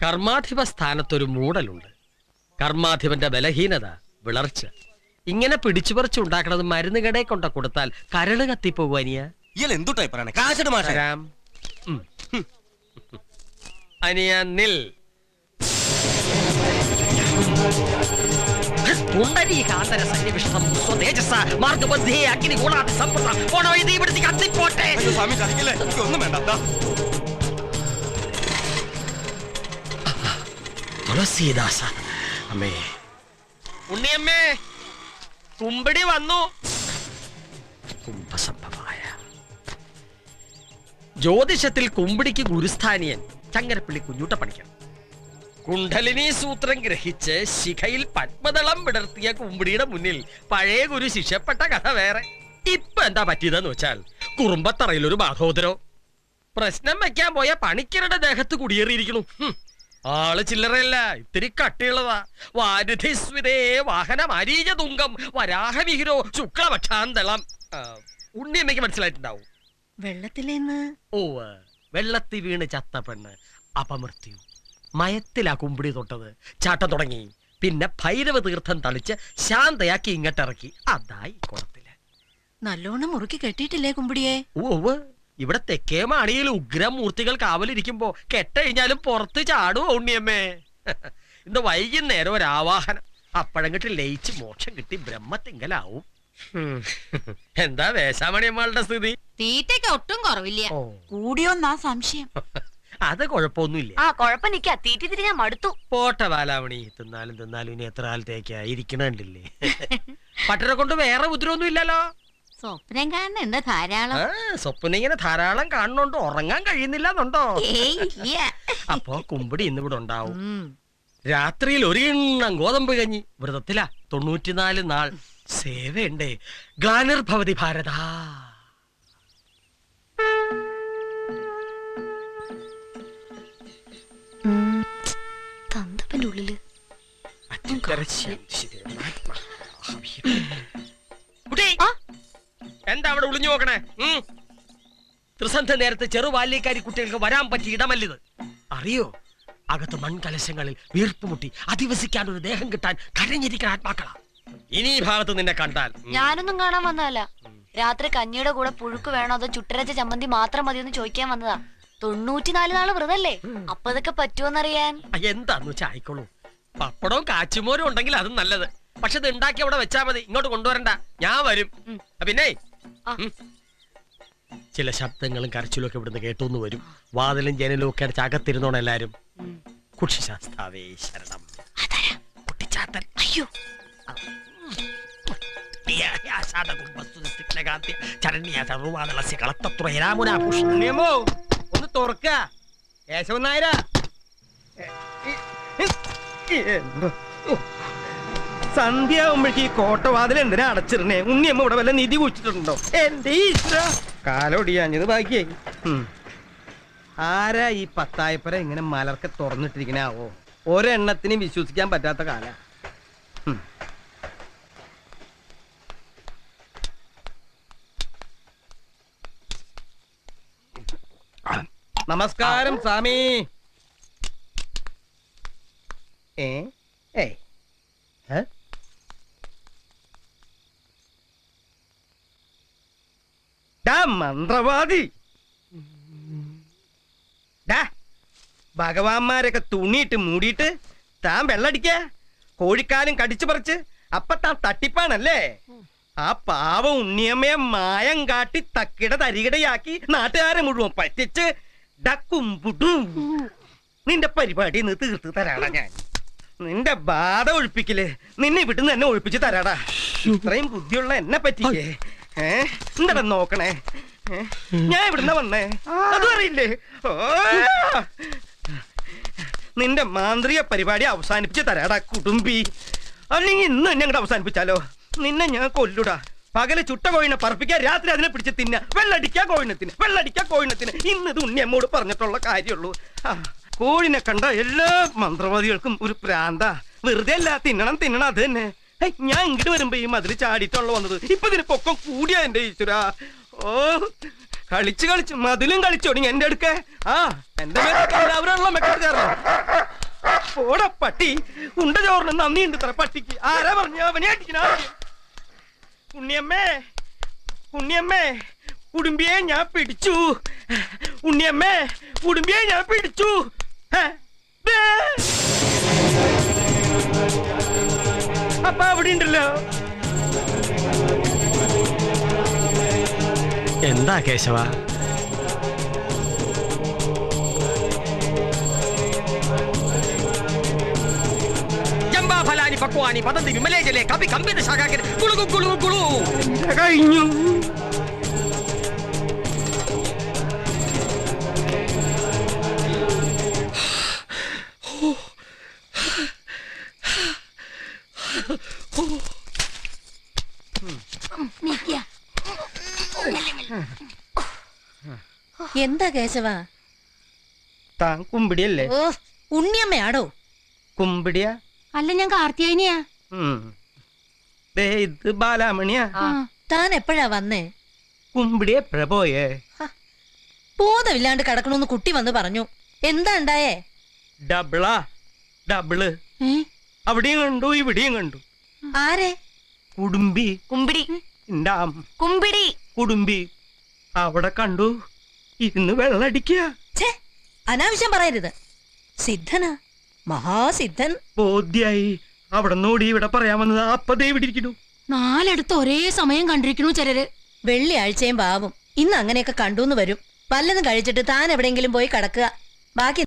കർമാധിപ സ്ഥാനത്തൊരു മൂടലുണ്ട്. കർമാധിപന്റെ ബലഹീനത, വിളർച്ച. ഇങ്ങനെ പിടിച്ചുപറിച്ച് ഉണ്ടാക്കണത് മരുന്ന് കടയെ കൊണ്ട കൊടുത്താൽ കരള് കത്തിപ്പോകുവാനിയ. അനിയ നിൽ. തുളസീദാസ അമ്മേ. ഉണ്ണിയമ്മേ, കുമ്പിടി വന്നു. കുംഭസംഭവമായ ജ്യോതിഷത്തിൽ കുമ്പിടിക്ക് ഗുരുസ്ഥാനിയൻ ചങ്ങരപ്പള്ളി കുഞ്ഞൂട്ടപ്പണിക്കൻ. കുണ്ഡലിനി സൂത്രം ഗ്രഹിച്ച് ശിഖയിൽ പത്മദളം വിടർത്തിയ കുമ്പിടിയുടെ മുന്നിൽ പഴയ ഗുരു ശിക്ഷപ്പെട്ട കഥ വേറെ. ഇപ്പൊ എന്താ പറ്റിയതെന്ന് വെച്ചാൽ കുറുമ്പത്തറയിൽ ഒരു ബാധോദരോ പ്രശ്നം വെക്കാൻ പോയ പണിക്കരുടെ ദേഹത്ത് കുടിയേറിയിരിക്കണു. ആള് ചില്ലറയല്ല, ഇത്തിരി കട്ടിയുള്ളതാ. വാരുധിസ്വിതേ വാഹന മാരീജ തുങ്കം വരാഹമിഹിരോ ശുക്ലപക്ഷാന്തളം. ഉണ്ണിയമ്മയ്ക്ക് മനസ്സിലായിട്ടുണ്ടാവും. വെള്ളത്തിലേന്ന് വെള്ളത്തിൽ വീണ് ചത്ത പെണ്ണ് അപമൃത്യു. മയത്തിലാ കുമ്പിടി തൊട്ടത്. ചാട്ടം തുടങ്ങി. പിന്നെ ഭൈരവ തീർത്ഥം തളിച്ച് ശാന്തയാക്കി ഇങ്ങോട്ടിറക്കി. അതായി കുളത്തില്. നല്ലോണം മുറുക്കി കെട്ടിയിട്ടില്ലേ കുമ്പിടിയെ? ഇവിടെ തെക്കേ മാണിയിൽ ഉഗ്രമൂർത്തികൾ കാവലിരിക്കുമ്പോ കെട്ടഴിഞ്ഞാലും പുറത്ത് ചാടുവോ ഉണ്ണിയമ്മേ? ഇന്ന് വൈകുന്നേരം ഒരാവാഹനം. അപ്പഴങ്ങിട്ട് ലയിച്ച് മോക്ഷം കിട്ടി ബ്രഹ്മത്തിങ്കലാവും. എന്താ വേശാമണിയമ്മളുടെ സ്ഥിതി? തീറ്റയ്ക്ക് ഒട്ടും കുറവില്ല. കൂടിയോന്നാ സംശയം. അത് കുഴപ്പമൊന്നുമില്ല. കുഴപ്പമില്ല. തീറ്റ തിരിഞ്ഞാ മടുത്തു. പോട്ടെ ബാലാമണി, തിന്നാലും ഇനി എത്ര കാലത്തേക്കാ ഇരിക്കണില്ലേ? പട്ടരെ കൊണ്ട് വേറെ ഉപദ്രവൊന്നും ഇല്ലല്ലോ. സ്വപ്നം കാണുന്നുണ്ട് ധാരാളം. സ്വപ്നം ഇങ്ങനെ ധാരാളം കാണുന്നോണ്ട് ഉറങ്ങാൻ കഴിയുന്നില്ലെന്നുണ്ടോ? അപ്പൊ കുമ്പിടി ഇന്നിവിടെ ഉണ്ടാവും. രാത്രിയിൽ ഒരു എണ്ണം ഗോതമ്പ് കഞ്ഞി. വ്രതത്തിലാ 94 നാൾ സേവയുണ്ടേ. ഗ്ലാനിർഭവതി ഭാരത. തന്തപ്പന്റെ ഉള്ളില് എന്താ അവിടെ ഒളിഞ്ഞു നോക്കണേ? ത്രിസന്ധ നേരത്തെ ചെറുബാല്യക്കാരി കുട്ടികൾക്ക് വരാൻ പറ്റിയ ഇടമല്ലിത്. അറിയോ? അകത്ത് മൺകലശങ്ങളിൽ വീർപ്പുമുട്ടി അധിവസിക്കാൻ ഒരു ദേഹം കിട്ടാൻ കരഞ്ഞിരിക്കുന്ന ആത്മാക്കളാ. ഇനി ഈ ഭാഗത്ത് നിന്നെ കണ്ടാൽ ഞാനൊന്നും കാണാൻ വന്നതല്ല. രാത്രി കഞ്ഞിയുടെ കൂടെ പുഴുക്ക് വേണോ അതോ ചുട്ടരച്ച ചമ്മന്തി മാത്രം മതിയെന്ന് ചോദിക്കാൻ വന്നതാ. 94 നാള് വ്രതല്ലേ, അപ്പൊ ഇതൊക്കെ പറ്റുമോന്നറിയാൻ. എന്താന്ന് വെച്ചാ ആയിക്കോളൂ. പപ്പടവും കാച്ചുമോരും ഉണ്ടെങ്കിൽ അതും നല്ലത്. പക്ഷെ ഇത് ഉണ്ടാക്കി അവിടെ വെച്ചാ മതി, ഇങ്ങോട്ട് കൊണ്ടുവരണ്ട. ഞാൻ വരും. പിന്നെ ചില ശബ്ദങ്ങളും കരച്ചിലും ഒക്കെ ഇവിടുന്ന് കേട്ടോന്ന് വരും. വാതിലും ജനലും ഒക്കെ അടച്ച് അകത്തിരുന്നോണം എല്ലാരും. കുക്ഷിശാസ്താവേ ശരണം. കുട്ടിച്ചാത്തൻ. അയ്യോ, ഒന്ന് തുറക്ക യേശവൻ നായരാ. സന്ധ്യയാവുമ്പോഴേക്ക് ഈ കോട്ടവാതിൽ എന്തിനാ അടച്ചിരുന്നേ? ഉണ്ണിയമ്മ ഇവിടെ വല്ല നിധി കുഴിച്ചിട്ടുണ്ടോ? എന്റെ ഈശ്വര, കാലോടിയാഞ്ഞത് ബാക്കിയായി. ആരാ ഈ പത്തായപ്പര ഇങ്ങനെ മലർക്കെ തുറന്നിട്ടിരിക്കണാവോ? ഒരെണ്ണത്തിനും വിശ്വസിക്കാൻ പറ്റാത്ത കാല. നമസ്കാരം സ്വാമി. മന്ത്രവാദി, ഭഗവാന്മാരൊക്കെ തുണിയിട്ട് മൂടിയിട്ട് താൻ വെള്ളടിക്ക, കോഴിക്കാലും കടിച്ചു പറിച്ച്. അപ്പൊ താൻ തട്ടിപ്പാണല്ലേ? ആ പാവം ഉണ്ണിയമ്മയെ മായം കാട്ടി തക്കിട തരികിടയാക്കി നാട്ടുകാരെ മുഴുവൻ പറ്റിച്ച് ഡക്കുംപുടും. നിന്റെ പരിപാടി ഇന്ന് തീർത്ത് തരാടാ ഞാൻ. നിന്റെ ബാധ ഒഴിപ്പിക്കല് നിന്നെ ഇവിടുന്ന് എന്നെ ഒഴിപ്പിച്ച് തരാടാ. ഇത്രയും ബുദ്ധിയുള്ള എന്നെ പറ്റിക്കേ. എന്താ നോക്കണേ? ഞാൻ ഇവിടുന്ന് വന്നേ, അതും അറിയില്ലേ? നിന്റെ മാന്ത്രിക പരിപാടി അവസാനിപ്പിച്ച് തരാടാ കുടുംബി. അല്ലെങ്കിൽ ഇന്ന് എന്നെ അങ്ങോട്ട് അവസാനിപ്പിച്ചാലോ? നിന്നെ ഞാൻ കൊല്ലുടാ. പകല് ചുട്ട കോഴിനെ പറപ്പിക്കാൻ, രാത്രി അതിനെ പിടിച്ച് തിന്ന. വെള്ളടിക്കാ കോഴിനത്തിന്. ഇന്നത് ഉണ്ണിയമ്മോട് പറഞ്ഞിട്ടുള്ള കാര്യമുള്ളൂ. കോഴിനെ കണ്ട എല്ലാ മന്ത്രവാദികൾക്കും ഒരു പ്രാന്ത. വെറുതെ അല്ല, തിന്നണം അത് തന്നെ. ഞാൻ ഇങ്ങോട്ട് വരുമ്പോ ഈ മതിൽ ചാടിയിട്ടുള്ള വന്നത്. ഇപ്പൊ ഇതിന് പൊക്കം കൂടിയാ എന്റെ ഈശ്വര. ഓ, കളിച്ച് മതിലും കളിച്ചോടി എന്റെ അടുക്ക. എന്റെ എല്ലാവരും മെക്കെട്ട് കയറണം. പോടാ പട്ടി. ഉണ്ട ചോറിന് നന്ദിയുണ്ട് ഇത്ര പട്ടിക്ക്. ആരാ പറഞ്ഞു അവനെ അടിക്കണ? ഉണ്ണിയമ്മേ, ഉണ്ണിയമ്മേ, ഉടുമ്പിയെ ഞാൻ പിടിച്ചു. ഉണ്ണിയമ്മേ, ഉടുമ്പിയെ ഞാൻ പിടിച്ചു. ദേ. അപ്പ അവിടെ ഉണ്ടല്ലോ. എന്താ കേശവ? ജംബാഫലാനി പക്വാനി പതന്തി വിമലേ ജലേ കവി കമ്പിത ശാഖാകര കുളുകു കുളുകു കുളു. കഴിഞ്ഞു. എന്താ കേശവ? താൻ കുമ്പിടിയല്ലേ? ഓ, ഉണ്ണിയമ്മയാടോ? കുമ്പിടിയാ? അല്ല, ഞാൻ കാർത്തിയായനിയാ. ദേ ഇത് ബാലാമണിയാ. താൻ എപ്പോഴാ വന്നേ? കുമ്പിടി എപ്പോഴാ പോയേ? ബോധമില്ലാണ്ട് കിടക്കണമെന്ന് കുട്ടി വന്ന് പറഞ്ഞു. എന്താ ഉണ്ടായേ? ഡബിളാ, ഡബിള്. അവിടെയും കണ്ടു ഇവിടെയും കണ്ടു. ആരെ? കുടുംബി. കുമ്പിടി ഉണ്ടാം കുമ്പിടി കുടുംബി. അവിടെ കണ്ടു ഇരുന്ന് വെള്ളടിക്കുക. ഛേ, അനാവശ്യം പറയരുത്. സിദ്ധനാ, മഹാസിദ്ധൻ. ബോധ്യായി. അവിടെ നോടി ഇവിടെ പറയാൻ വന്നത്. അപ്പതേ ഇവിടെ ഇരിക്കുന്നു. 4 ഇടത്ത് ഒരേ സമയം കണ്ടിരിക്കണു ചിലര്. വെള്ളിയാഴ്ചയും പാവും. ഇന്ന് അങ്ങനെയൊക്കെ കണ്ടൂന്ന് വരും. വല്ലതും കഴിച്ചിട്ട് താൻ എവിടെയെങ്കിലും പോയി കിടക്കുക. ബാക്കി